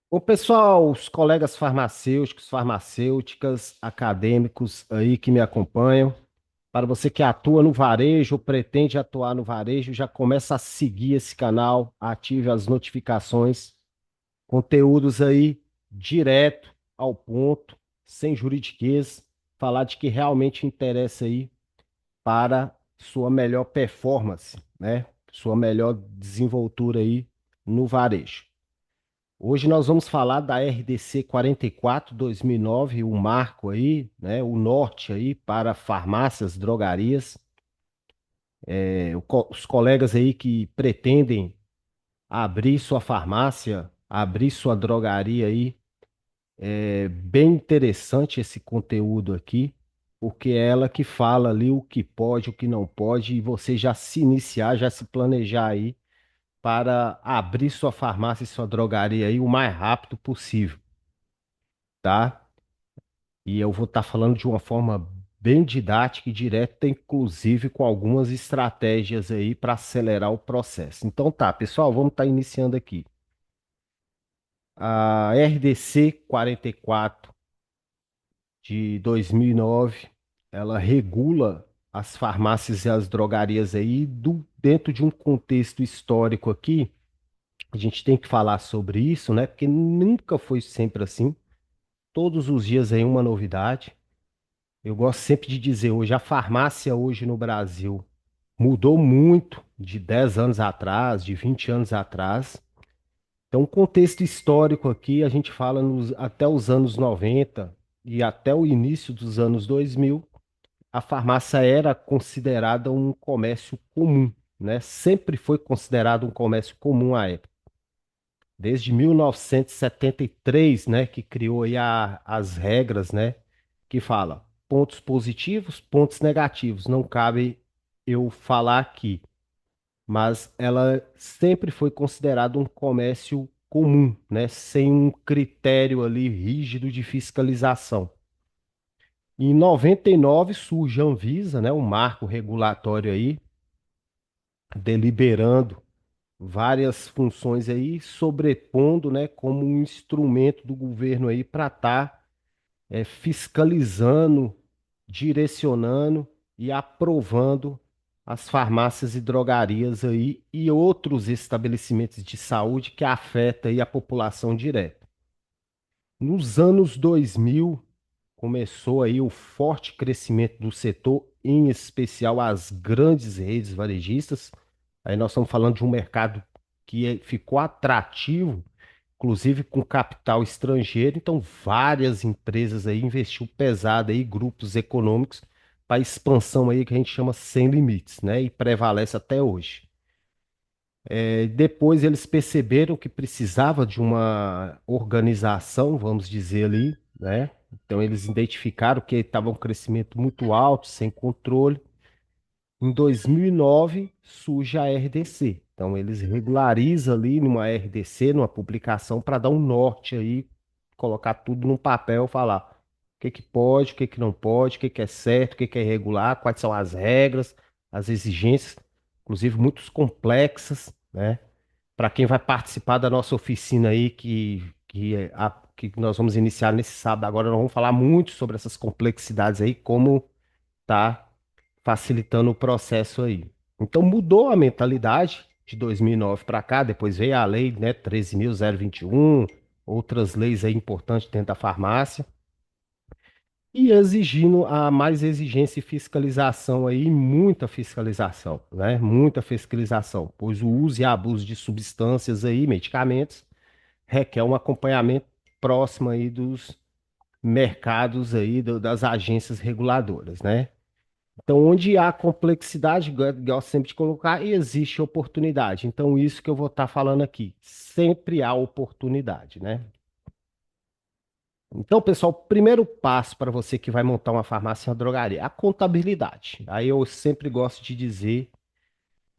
Ô pessoal, os colegas farmacêuticos, farmacêuticas, acadêmicos aí que me acompanham, para você que atua no varejo ou pretende atuar no varejo, já começa a seguir esse canal, ative as notificações, conteúdos aí direto ao ponto, sem juridiquês, falar de que realmente interessa aí para sua melhor performance, né? Sua melhor desenvoltura aí no varejo. Hoje nós vamos falar da RDC 44 2009, o marco aí, né, o norte aí para farmácias, drogarias. Os colegas aí que pretendem abrir sua farmácia, abrir sua drogaria aí, é bem interessante esse conteúdo aqui, porque é ela que fala ali o que pode, o que não pode, e você já se iniciar, já se planejar aí para abrir sua farmácia e sua drogaria aí o mais rápido possível, tá? E eu vou estar falando de uma forma bem didática e direta, inclusive com algumas estratégias aí para acelerar o processo. Então tá, pessoal, vamos estar iniciando aqui. A RDC 44 de 2009, ela regula as farmácias e as drogarias aí dentro de um contexto histórico aqui. A gente tem que falar sobre isso, né? Porque nunca foi sempre assim. Todos os dias aí uma novidade. Eu gosto sempre de dizer hoje, a farmácia hoje no Brasil mudou muito de 10 anos atrás, de 20 anos atrás. Então, um contexto histórico aqui, a gente fala até os anos 90 e até o início dos anos 2000, a farmácia era considerada um comércio comum, né? Sempre foi considerado um comércio comum à época. Desde 1973, né, que criou aí as regras, né, que fala pontos positivos, pontos negativos. Não cabe eu falar aqui, mas ela sempre foi considerada um comércio comum, né, sem um critério ali rígido de fiscalização. Em 99 surge a Anvisa, né, um marco regulatório aí, deliberando várias funções aí, sobrepondo, né, como um instrumento do governo aí para estar fiscalizando, direcionando e aprovando as farmácias e drogarias aí e outros estabelecimentos de saúde que afetam aí a população direta. Nos anos 2000 começou aí o forte crescimento do setor, em especial as grandes redes varejistas. Aí nós estamos falando de um mercado que ficou atrativo, inclusive com capital estrangeiro. Então, várias empresas aí investiu pesado aí, grupos econômicos, para expansão aí que a gente chama sem limites, né? E prevalece até hoje. Depois eles perceberam que precisava de uma organização, vamos dizer ali, né? Então eles identificaram que estava um crescimento muito alto, sem controle. Em 2009 surge a RDC. Então eles regularizam ali numa RDC, numa publicação, para dar um norte aí, colocar tudo num papel, falar o que que pode, o que que não pode, o que que é certo, o que que é irregular, quais são as regras, as exigências, inclusive muito complexas, né? Para quem vai participar da nossa oficina aí, que nós vamos iniciar nesse sábado agora, nós vamos falar muito sobre essas complexidades aí, como tá facilitando o processo aí. Então mudou a mentalidade de 2009 para cá, depois veio a lei, né, 13.021, outras leis aí importantes dentro da farmácia, e exigindo a mais exigência e fiscalização aí, muita fiscalização, né? Muita fiscalização, pois o uso e abuso de substâncias aí, medicamentos, requer um acompanhamento próximo aí dos mercados aí, das agências reguladoras, né? Então, onde há complexidade, gosto sempre de colocar, existe oportunidade. Então, isso que eu vou estar falando aqui. Sempre há oportunidade, né? Então, pessoal, primeiro passo para você que vai montar uma farmácia e uma drogaria, a contabilidade. Aí eu sempre gosto de dizer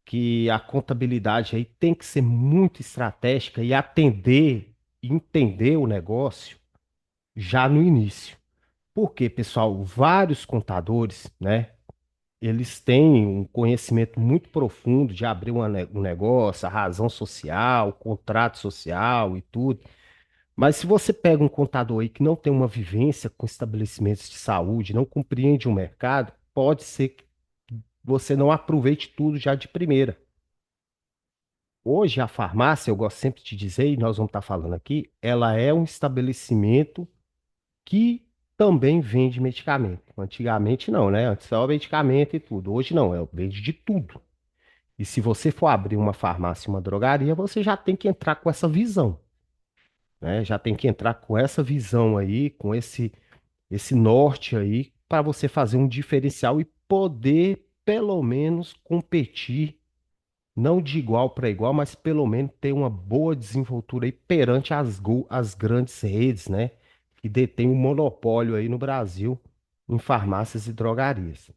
que a contabilidade aí tem que ser muito estratégica e atender, entender o negócio já no início. Porque, pessoal, vários contadores, né? Eles têm um conhecimento muito profundo de abrir um negócio, a razão social, o contrato social e tudo. Mas se você pega um contador aí que não tem uma vivência com estabelecimentos de saúde, não compreende o mercado, pode ser que você não aproveite tudo já de primeira. Hoje a farmácia, eu gosto sempre de dizer, e nós vamos estar falando aqui, ela é um estabelecimento que também vende medicamento. Antigamente não, né? Antes só medicamento e tudo. Hoje não, vende de tudo. E se você for abrir uma farmácia, uma drogaria, você já tem que entrar com essa visão, né? Já tem que entrar com essa visão aí, com esse norte aí, para você fazer um diferencial e poder, pelo menos, competir, não de igual para igual, mas pelo menos ter uma boa desenvoltura aí perante as grandes redes, né? Que detêm um monopólio aí no Brasil em farmácias e drogarias.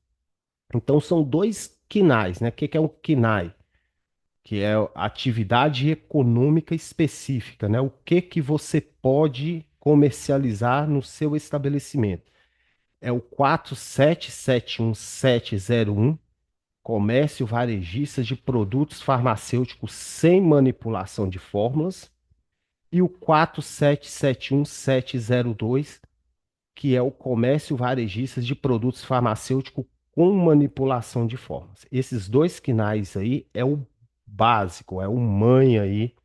Então são dois quinais, né? O que que é um quinai? Que é a atividade econômica específica, né? O que que você pode comercializar no seu estabelecimento? É o 4771701, comércio varejista de produtos farmacêuticos sem manipulação de fórmulas, e o 4771702, que é o comércio varejista de produtos farmacêuticos com manipulação de fórmulas. Esses dois quinais aí é o básico, é o mãe aí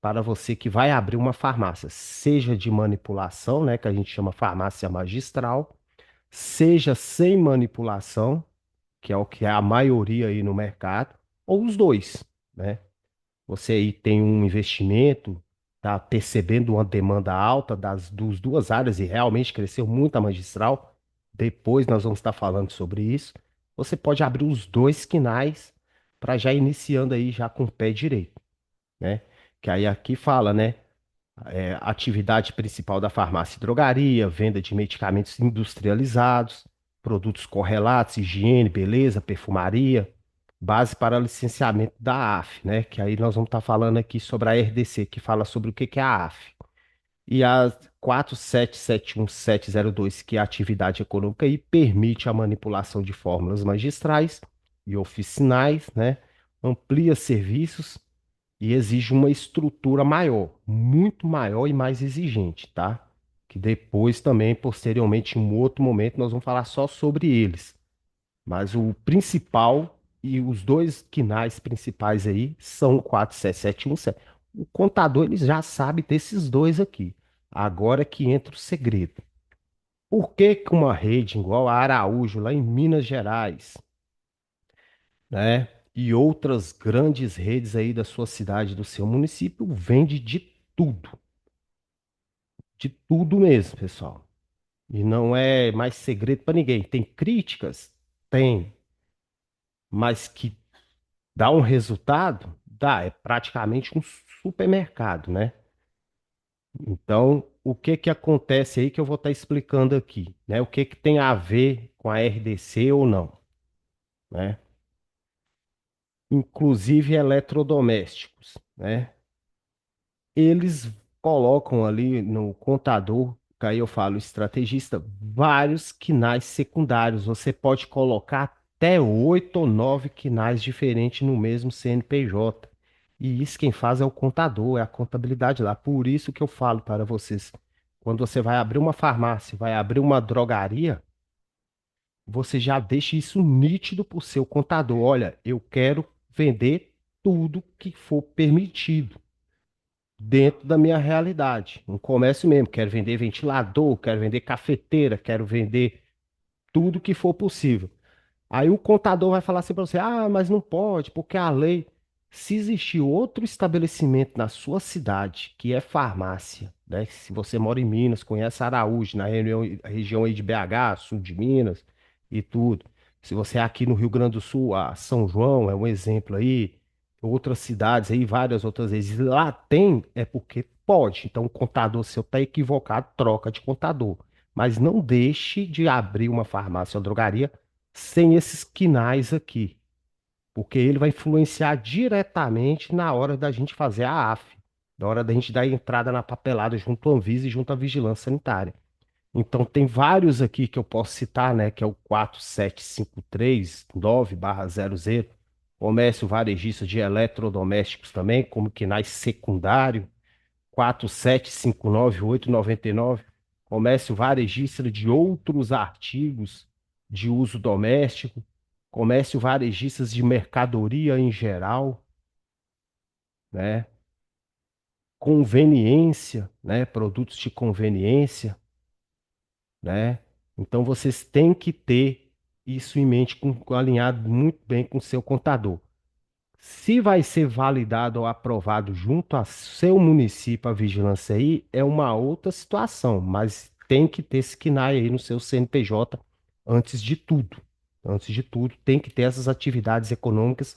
para você que vai abrir uma farmácia, seja de manipulação, né, que a gente chama farmácia magistral, seja sem manipulação, que é o que é a maioria aí no mercado, ou os dois, né? Você aí tem um investimento, tá percebendo uma demanda alta das duas áreas e realmente cresceu muito a magistral. Depois nós vamos estar falando sobre isso. Você pode abrir os dois quinais para já iniciando aí já com o pé direito, né? Que aí aqui fala, né? Atividade principal da farmácia e drogaria, venda de medicamentos industrializados, produtos correlatos, higiene, beleza, perfumaria, base para licenciamento da AF, né? Que aí nós vamos estar falando aqui sobre a RDC, que fala sobre o que que é a AF. E a 4771702, que é a atividade econômica e permite a manipulação de fórmulas magistrais e oficinais, né? Amplia serviços e exige uma estrutura maior, muito maior e mais exigente, tá? Que depois também, posteriormente, em um outro momento, nós vamos falar só sobre eles. Mas o principal e os dois quinais principais aí são o 47717. O contador ele já sabe desses dois aqui. Agora que entra o segredo. Por que que uma rede igual a Araújo, lá em Minas Gerais, né? E outras grandes redes aí da sua cidade, do seu município, vende de tudo mesmo, pessoal. E não é mais segredo para ninguém. Tem críticas? Tem, mas que dá um resultado? Dá, é praticamente um supermercado, né? Então, o que que acontece aí que eu vou estar explicando aqui, né? O que que tem a ver com a RDC ou não, né? Inclusive eletrodomésticos, né? Eles colocam ali no contador, que aí eu falo estrategista, vários quinais secundários. Você pode colocar até 8 ou 9 quinais diferentes no mesmo CNPJ. E isso quem faz é o contador, é a contabilidade lá. Por isso que eu falo para vocês, quando você vai abrir uma farmácia, vai abrir uma drogaria, você já deixa isso nítido para o seu contador. Olha, eu quero vender tudo que for permitido dentro da minha realidade. Um comércio mesmo. Quero vender ventilador, quero vender cafeteira, quero vender tudo que for possível. Aí o contador vai falar assim para você: ah, mas não pode, porque a lei. Se existir outro estabelecimento na sua cidade que é farmácia, né? Se você mora em Minas, conhece Araújo, na região aí de BH, sul de Minas e tudo. Se você é aqui no Rio Grande do Sul, a São João é um exemplo aí, outras cidades aí, várias outras vezes. Lá tem, é porque pode. Então o contador seu está equivocado, troca de contador. Mas não deixe de abrir uma farmácia ou drogaria sem esses quinais aqui, porque ele vai influenciar diretamente na hora da gente fazer a AF, na hora da gente dar entrada na papelada junto à Anvisa e junto à Vigilância Sanitária. Então tem vários aqui que eu posso citar, né, que é o 47539/00, comércio varejista de eletrodomésticos também, como quinais secundário, 4759,899. Comércio varejista de outros artigos de uso doméstico, comércio varejistas de mercadoria em geral, né? Conveniência, né? Produtos de conveniência, né? Então vocês têm que ter isso em mente, alinhado muito bem com o seu contador. Se vai ser validado ou aprovado junto a seu município a vigilância aí, é uma outra situação, mas tem que ter esse KNAI aí no seu CNPJ antes de tudo. Antes de tudo, tem que ter essas atividades econômicas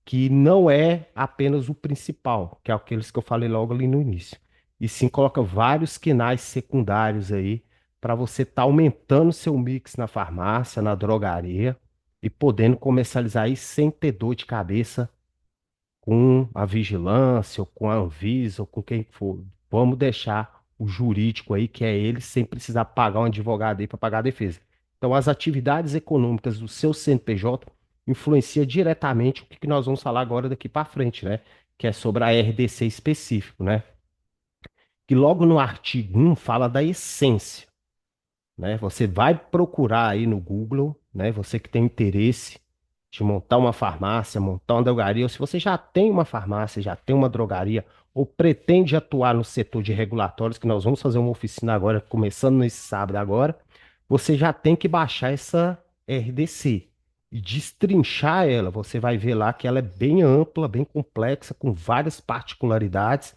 que não é apenas o principal, que é aqueles que eu falei logo ali no início. E sim coloca vários KNAIs secundários aí para você estar aumentando seu mix na farmácia, na drogaria e podendo comercializar aí sem ter dor de cabeça com a vigilância, ou com a Anvisa, ou com quem for. Vamos deixar o jurídico aí, que é ele, sem precisar pagar um advogado aí para pagar a defesa. Então, as atividades econômicas do seu CNPJ influencia diretamente o que nós vamos falar agora daqui para frente, né? Que é sobre a RDC específico, né? Que logo no artigo 1 fala da essência, né? Você vai procurar aí no Google, né? Você que tem interesse de montar uma farmácia, montar uma drogaria, ou se você já tem uma farmácia, já tem uma drogaria, ou pretende atuar no setor de regulatórios, que nós vamos fazer uma oficina agora, começando nesse sábado agora, você já tem que baixar essa RDC e destrinchar ela. Você vai ver lá que ela é bem ampla, bem complexa, com várias particularidades.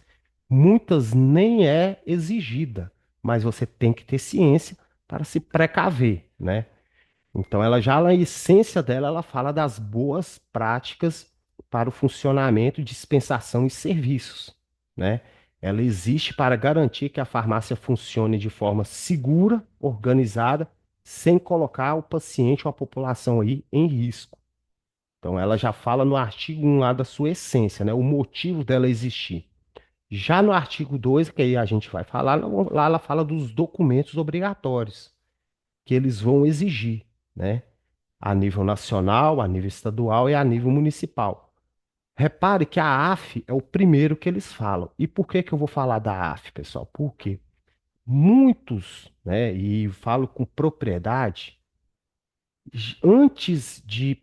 Muitas nem é exigida, mas você tem que ter ciência para se precaver, né? Então, ela já na essência dela, ela fala das boas práticas para o funcionamento, dispensação e serviços, né? Ela existe para garantir que a farmácia funcione de forma segura, organizada, sem colocar o paciente ou a população aí em risco. Então, ela já fala no artigo 1 lá da sua essência, né? O motivo dela existir. Já no artigo 2, que aí a gente vai falar, lá ela fala dos documentos obrigatórios que eles vão exigir, né? A nível nacional, a nível estadual e a nível municipal. Repare que a AF é o primeiro que eles falam. E por que que eu vou falar da AF, pessoal? Porque muitos, né, e falo com propriedade, antes de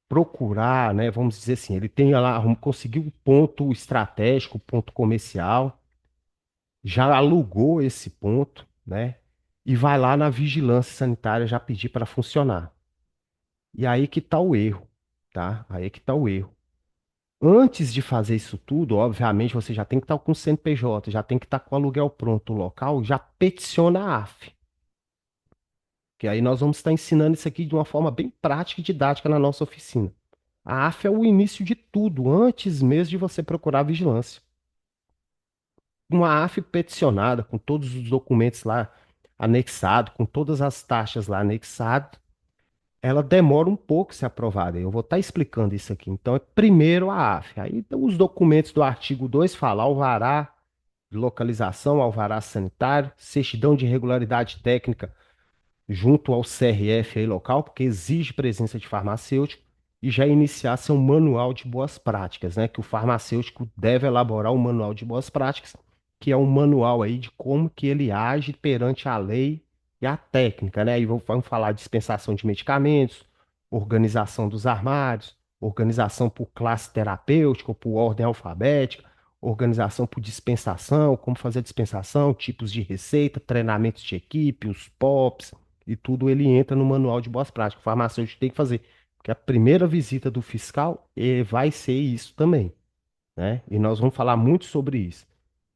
procurar, né, vamos dizer assim, ele tem lá, conseguiu o ponto estratégico, o ponto comercial, já alugou esse ponto, né, e vai lá na vigilância sanitária já pedir para funcionar. E aí que tá o erro, tá? Aí que tá o erro. Antes de fazer isso tudo, obviamente, você já tem que estar com o CNPJ, já tem que estar com o aluguel pronto o local, já peticiona a AF. Que aí nós vamos estar ensinando isso aqui de uma forma bem prática e didática na nossa oficina. A AF é o início de tudo, antes mesmo de você procurar a vigilância. Uma AF peticionada, com todos os documentos lá anexados, com todas as taxas lá anexadas, ela demora um pouco a ser aprovada. Eu vou estar explicando isso aqui. Então, é primeiro a AF. Aí então, os documentos do artigo 2 falam alvará de localização, alvará sanitário, certidão de regularidade técnica junto ao CRF aí local, porque exige presença de farmacêutico, e já iniciar seu manual de boas práticas, né? Que o farmacêutico deve elaborar um manual de boas práticas, que é um manual aí de como que ele age perante a lei e a técnica, né? Vamos falar de dispensação de medicamentos, organização dos armários, organização por classe terapêutica ou por ordem alfabética, organização por dispensação, como fazer a dispensação, tipos de receita, treinamentos de equipe, os POPs, e tudo ele entra no manual de boas práticas. O farmacêutico tem que fazer, porque a primeira visita do fiscal vai ser isso também, né? E nós vamos falar muito sobre isso.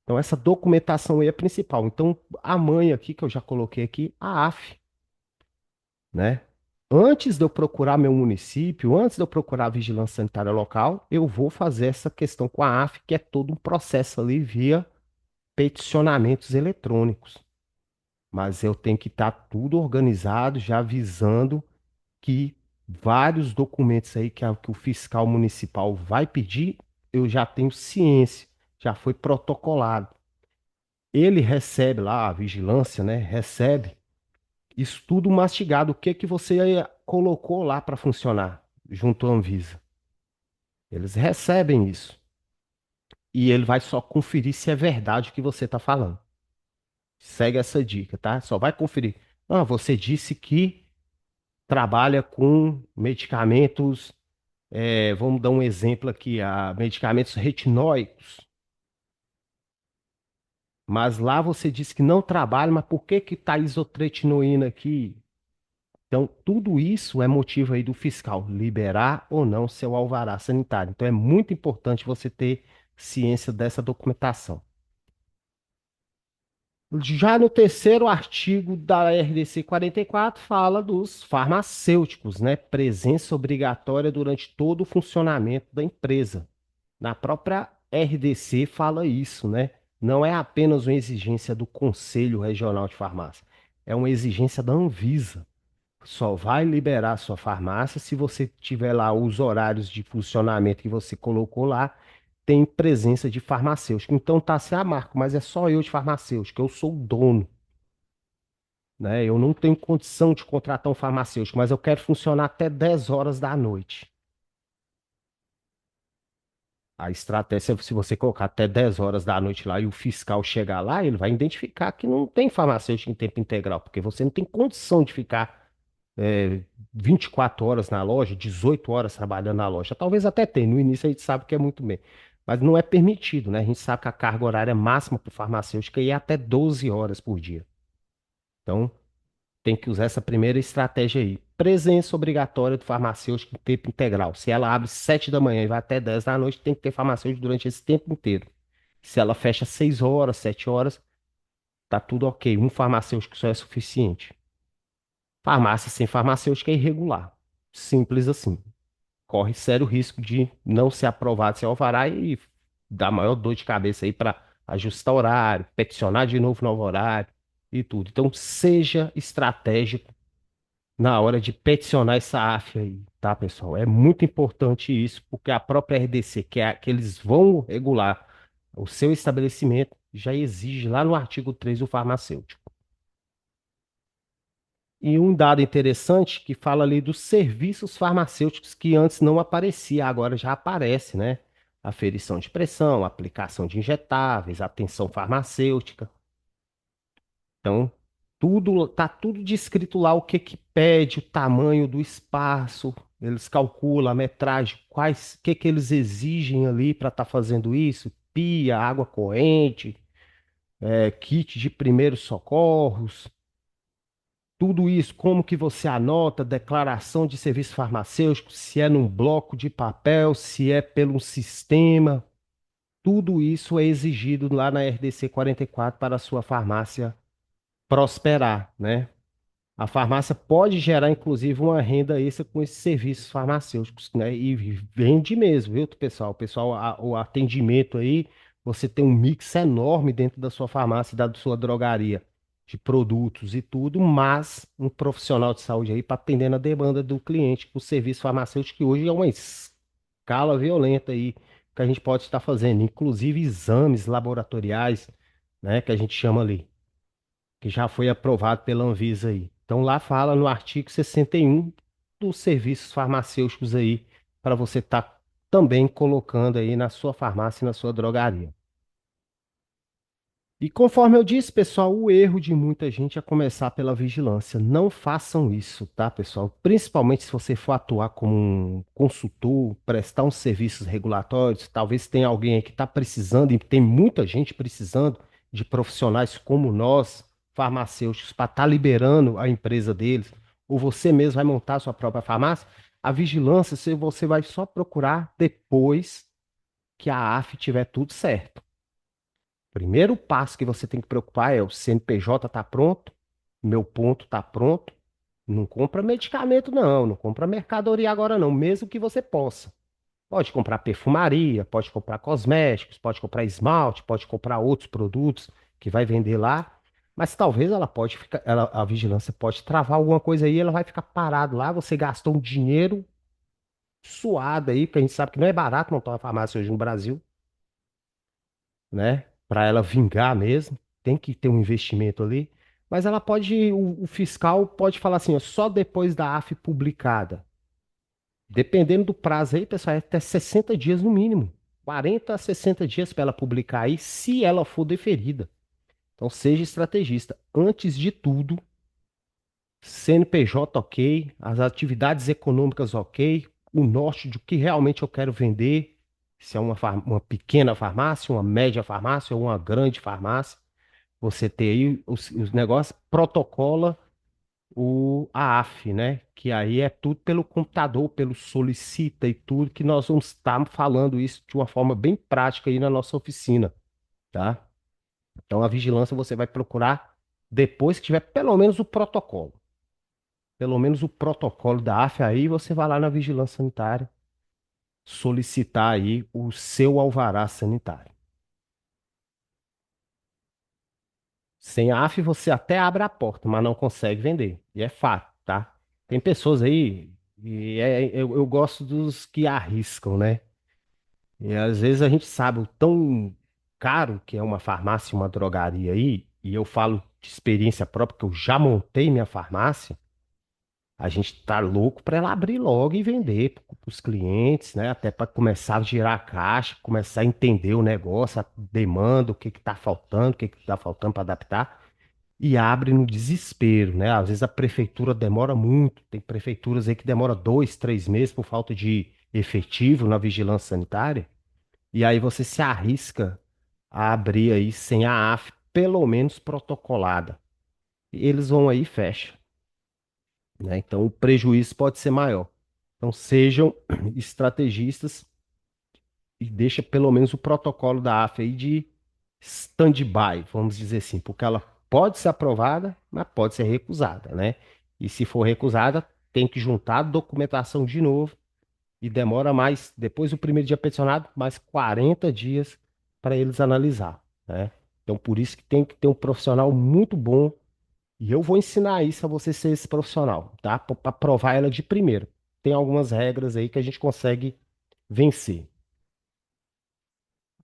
Então, essa documentação aí é principal. Então, a mãe aqui, que eu já coloquei aqui, a AF, né? Antes de eu procurar meu município, antes de eu procurar a vigilância sanitária local, eu vou fazer essa questão com a AF, que é todo um processo ali via peticionamentos eletrônicos. Mas eu tenho que estar tudo organizado, já avisando que vários documentos aí que o fiscal municipal vai pedir, eu já tenho ciência, já foi protocolado. Ele recebe lá, a vigilância, né? Recebe isso tudo mastigado. O que que você colocou lá para funcionar junto à Anvisa? Eles recebem isso. e ele vai só conferir se é verdade o que você está falando. Segue essa dica, tá? Só vai conferir. Ah, você disse que trabalha com medicamentos, vamos dar um exemplo aqui, medicamentos retinóicos, mas lá você disse que não trabalha, mas por que que tá isotretinoína aqui? Então, tudo isso é motivo aí do fiscal liberar ou não seu alvará sanitário. Então, é muito importante você ter ciência dessa documentação. Já no terceiro artigo da RDC 44 fala dos farmacêuticos, né? Presença obrigatória durante todo o funcionamento da empresa. Na própria RDC fala isso, né? Não é apenas uma exigência do Conselho Regional de Farmácia, é uma exigência da Anvisa. Só vai liberar a sua farmácia se você tiver lá os horários de funcionamento que você colocou lá, tem presença de farmacêutico. Então tá assim, ah, Marco, mas é só eu de farmacêutico, eu sou o dono, né? Eu não tenho condição de contratar um farmacêutico, mas eu quero funcionar até 10 horas da noite. A estratégia, se você colocar até 10 horas da noite lá e o fiscal chegar lá, ele vai identificar que não tem farmacêutico em tempo integral, porque você não tem condição de ficar 24 horas na loja, 18 horas trabalhando na loja. Talvez até tenha, no início a gente sabe que é muito bem, mas não é permitido, né? A gente sabe que a carga horária máxima para o farmacêutico é até 12 horas por dia. Então, tem que usar essa primeira estratégia aí. Presença obrigatória do farmacêutico em tempo integral. Se ela abre 7 da manhã e vai até 10 da noite, tem que ter farmacêutico durante esse tempo inteiro. Se ela fecha 6 horas, 7 horas, tá tudo ok. Um farmacêutico só é suficiente. Farmácia sem farmacêutico é irregular. Simples assim. Corre sério risco de não ser aprovado seu alvará e dar maior dor de cabeça aí para ajustar horário, peticionar de novo no horário e tudo. Então, seja estratégico na hora de peticionar essa AF aí, tá, pessoal? É muito importante isso, porque a própria RDC, que eles vão regular o seu estabelecimento, já exige lá no artigo 3 o farmacêutico. E um dado interessante que fala ali dos serviços farmacêuticos que antes não aparecia, agora já aparece, né? Aferição de pressão, aplicação de injetáveis, atenção farmacêutica. Então, tudo descrito lá o que que pede, o tamanho do espaço, eles calculam a metragem, que eles exigem ali para estar fazendo isso, pia, água corrente, kit de primeiros socorros. Tudo isso, como que você anota, declaração de serviço farmacêutico, se é num bloco de papel, se é pelo sistema, tudo isso é exigido lá na RDC 44 para a sua farmácia prosperar, né? A farmácia pode gerar, inclusive, uma renda extra com esses serviços farmacêuticos, né? E vende mesmo, viu, pessoal? Pessoal, o atendimento aí, você tem um mix enorme dentro da sua farmácia, da sua drogaria, de produtos e tudo, mas um profissional de saúde aí para atender a demanda do cliente com o serviço farmacêutico, que hoje é uma escala violenta aí que a gente pode estar fazendo, inclusive exames laboratoriais, né? Que a gente chama ali que já foi aprovado pela Anvisa aí. Então lá fala no artigo 61 dos serviços farmacêuticos aí, para você estar também colocando aí na sua farmácia e na sua drogaria. E conforme eu disse, pessoal, o erro de muita gente é começar pela vigilância. Não façam isso, tá, pessoal? Principalmente se você for atuar como um consultor, prestar uns serviços regulatórios, talvez tenha alguém aí que está precisando, e tem muita gente precisando de profissionais como nós, farmacêuticos, para estar liberando a empresa deles, ou você mesmo vai montar a sua própria farmácia. A vigilância, você vai só procurar depois que a AF tiver tudo certo. Primeiro passo que você tem que preocupar é o CNPJ tá pronto, meu ponto tá pronto. Não compra medicamento não, não compra mercadoria agora não, mesmo que você possa. Pode comprar perfumaria, pode comprar cosméticos, pode comprar esmalte, pode comprar outros produtos que vai vender lá, mas talvez ela pode ficar, a vigilância pode travar alguma coisa aí, ela vai ficar parado lá, você gastou um dinheiro suado aí, porque a gente sabe que não é barato montar uma farmácia hoje no Brasil, né? Para ela vingar mesmo, tem que ter um investimento ali. Mas ela pode, o fiscal pode falar assim, ó, só depois da AF publicada. Dependendo do prazo aí, pessoal, é até 60 dias no mínimo. 40 a 60 dias para ela publicar aí, se ela for deferida. Então, seja estrategista. Antes de tudo, CNPJ ok, as atividades econômicas ok, o norte de que realmente eu quero vender, se é uma pequena farmácia, uma média farmácia ou uma grande farmácia. Você ter aí os negócios, protocola a AF, né? Que aí é tudo pelo computador, pelo solicita e tudo, que nós vamos estar falando isso de uma forma bem prática aí na nossa oficina, tá? Então a vigilância você vai procurar depois que tiver pelo menos o protocolo. Pelo menos o protocolo da AF aí, você vai lá na vigilância sanitária solicitar aí o seu alvará sanitário. Sem a AF você até abre a porta, mas não consegue vender. E é fato, tá? Tem pessoas aí, eu gosto dos que arriscam, né? E às vezes a gente sabe o tão caro que é uma farmácia, uma drogaria aí, e eu falo de experiência própria, que eu já montei minha farmácia. A gente tá louco para ela abrir logo e vender para os clientes, né? Até para começar a girar a caixa, começar a entender o negócio, a demanda, o que que tá faltando, o que que tá faltando para adaptar. E abre no desespero, né? Às vezes a prefeitura demora muito, tem prefeituras aí que demora 2, 3 meses por falta de efetivo na vigilância sanitária. E aí você se arrisca a abrir aí sem a AF, pelo menos protocolada. E eles vão aí e fecham, né? Então o prejuízo pode ser maior. Então sejam estrategistas e deixa pelo menos o protocolo da AF aí de stand-by, vamos dizer assim, porque ela pode ser aprovada, mas pode ser recusada, né? E se for recusada, tem que juntar a documentação de novo e demora mais, depois do primeiro dia peticionado, mais 40 dias para eles analisar, né? Então por isso que tem que ter um profissional muito bom e eu vou ensinar isso a você ser esse profissional, tá? Para provar ela de primeiro. Tem algumas regras aí que a gente consegue vencer.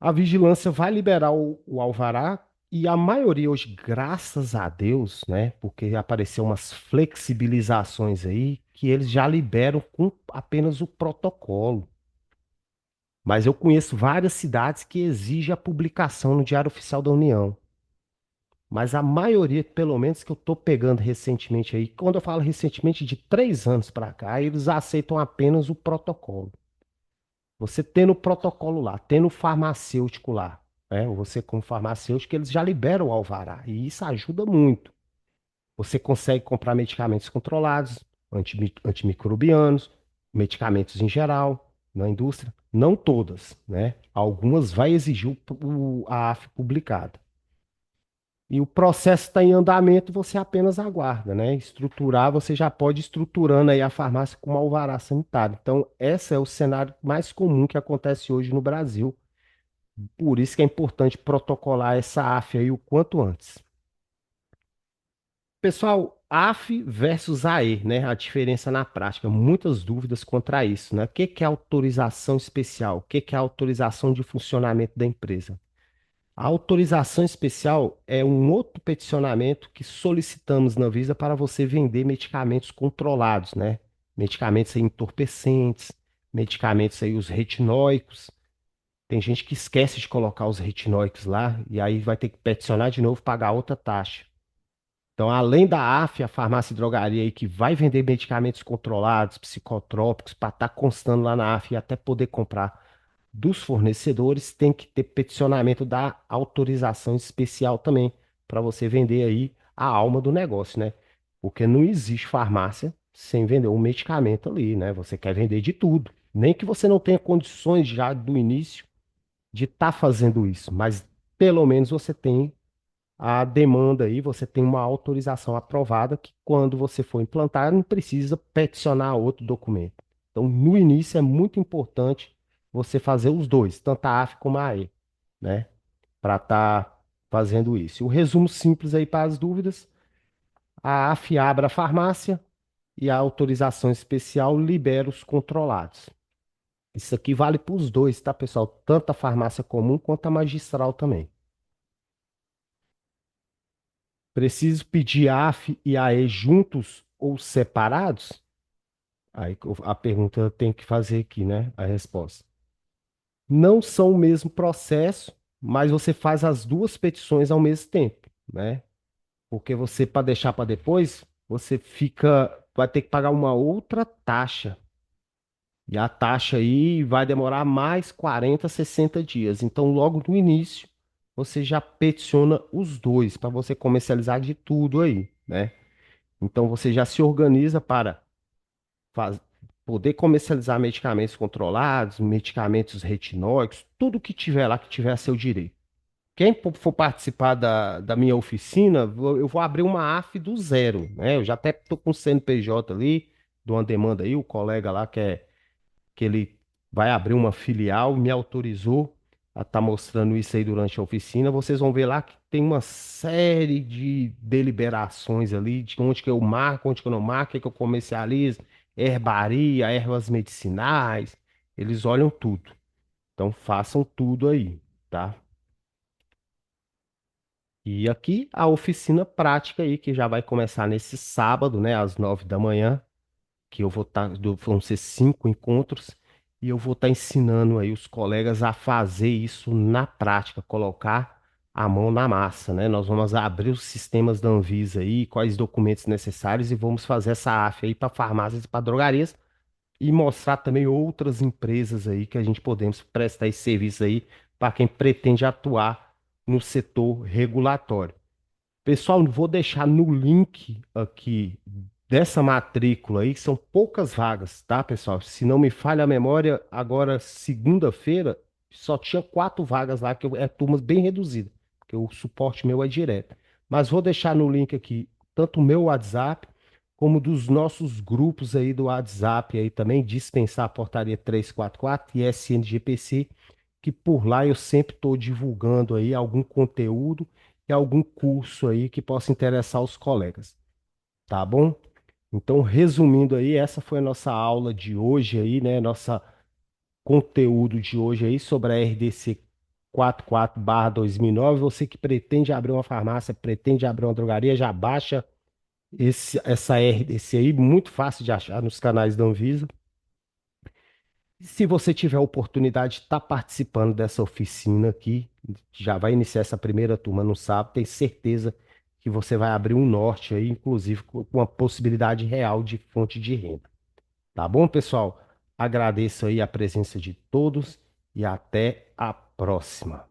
A vigilância vai liberar o alvará e a maioria hoje, graças a Deus, né? Porque apareceu umas flexibilizações aí que eles já liberam com apenas o protocolo. Mas eu conheço várias cidades que exigem a publicação no Diário Oficial da União. Mas a maioria, pelo menos que eu estou pegando recentemente aí, quando eu falo recentemente de 3 anos para cá, eles aceitam apenas o protocolo. Você tendo o protocolo lá, tendo o farmacêutico lá, né? Você como farmacêutico, eles já liberam o alvará. E isso ajuda muito. Você consegue comprar medicamentos controlados, antimicrobianos, medicamentos em geral, na indústria. Não todas, né? Algumas vai exigir a AF publicada. E o processo está em andamento, você apenas aguarda, né? Estruturar, você já pode ir estruturando aí a farmácia com um alvará sanitário. Então, esse é o cenário mais comum que acontece hoje no Brasil. Por isso que é importante protocolar essa AF aí o quanto antes. Pessoal, AF versus AE, né? A diferença na prática. Muitas dúvidas contra isso, né? O que que é autorização especial? O que que é autorização de funcionamento da empresa? A autorização especial é um outro peticionamento que solicitamos na Visa para você vender medicamentos controlados, né? Medicamentos aí entorpecentes, medicamentos aí os retinóicos. Tem gente que esquece de colocar os retinóicos lá e aí vai ter que peticionar de novo, pagar outra taxa. Então, além da AF, a farmácia e drogaria aí que vai vender medicamentos controlados, psicotrópicos, para estar constando lá na AF e até poder comprar dos fornecedores, tem que ter peticionamento da autorização especial também, para você vender aí a alma do negócio, né? Porque não existe farmácia sem vender um medicamento ali, né? Você quer vender de tudo. Nem que você não tenha condições já do início de estar fazendo isso, mas pelo menos você tem a demanda aí, você tem uma autorização aprovada que quando você for implantar, não precisa peticionar outro documento. Então, no início é muito importante você fazer os dois, tanto a AF como a AE, né? Para estar fazendo isso. O resumo simples aí para as dúvidas: a AF abre a farmácia e a autorização especial libera os controlados. Isso aqui vale para os dois, tá, pessoal? Tanto a farmácia comum quanto a magistral também. Preciso pedir AF e AE juntos ou separados? Aí a pergunta eu tenho que fazer aqui, né? A resposta. Não são o mesmo processo, mas você faz as duas petições ao mesmo tempo, né? Porque você, para deixar para depois, você vai ter que pagar uma outra taxa. E a taxa aí vai demorar mais 40, 60 dias. Então, logo no início, você já peticiona os dois para você comercializar de tudo aí, né? Então, você já se organiza para faz- poder comercializar medicamentos controlados, medicamentos retinóicos, tudo que tiver lá que tiver a seu direito. Quem for participar da minha oficina, eu vou abrir uma AF do zero, né? Eu já até estou com o CNPJ ali, de uma demanda aí, o colega lá que ele vai abrir uma filial, me autorizou a estar mostrando isso aí durante a oficina. Vocês vão ver lá que tem uma série de deliberações ali, de onde que eu marco, onde que eu não marco, o que que eu comercializo, herbaria, ervas medicinais, eles olham tudo. Então façam tudo aí, tá? E aqui a oficina prática aí, que já vai começar nesse sábado, né, às 9 da manhã, que eu vou estar, vão ser 5 encontros, e eu vou estar ensinando aí os colegas a fazer isso na prática, colocar a mão na massa, né? Nós vamos abrir os sistemas da Anvisa aí, quais documentos necessários, e vamos fazer essa AF aí para farmácias e para drogarias, e mostrar também outras empresas aí que a gente podemos prestar esse serviço aí para quem pretende atuar no setor regulatório. Pessoal, vou deixar no link aqui dessa matrícula aí, que são poucas vagas, tá, pessoal? Se não me falha a memória, agora, segunda-feira, só tinha 4 vagas lá, é turmas bem reduzida, porque o suporte meu é direto. Mas vou deixar no link aqui, tanto o meu WhatsApp, como dos nossos grupos aí do WhatsApp aí também, dispensar a portaria 344 e SNGPC, que por lá eu sempre estou divulgando aí algum conteúdo e algum curso aí que possa interessar os colegas, tá bom? Então, resumindo aí, essa foi a nossa aula de hoje aí, né? Nossa conteúdo de hoje aí sobre a RDC 44/2009. Você que pretende abrir uma farmácia, pretende abrir uma drogaria, já baixa essa RDC aí, muito fácil de achar nos canais da Anvisa. E se você tiver a oportunidade de estar participando dessa oficina aqui, já vai iniciar essa primeira turma no sábado, tenho certeza que você vai abrir um norte aí, inclusive com uma possibilidade real de fonte de renda. Tá bom, pessoal? Agradeço aí a presença de todos e até a próxima.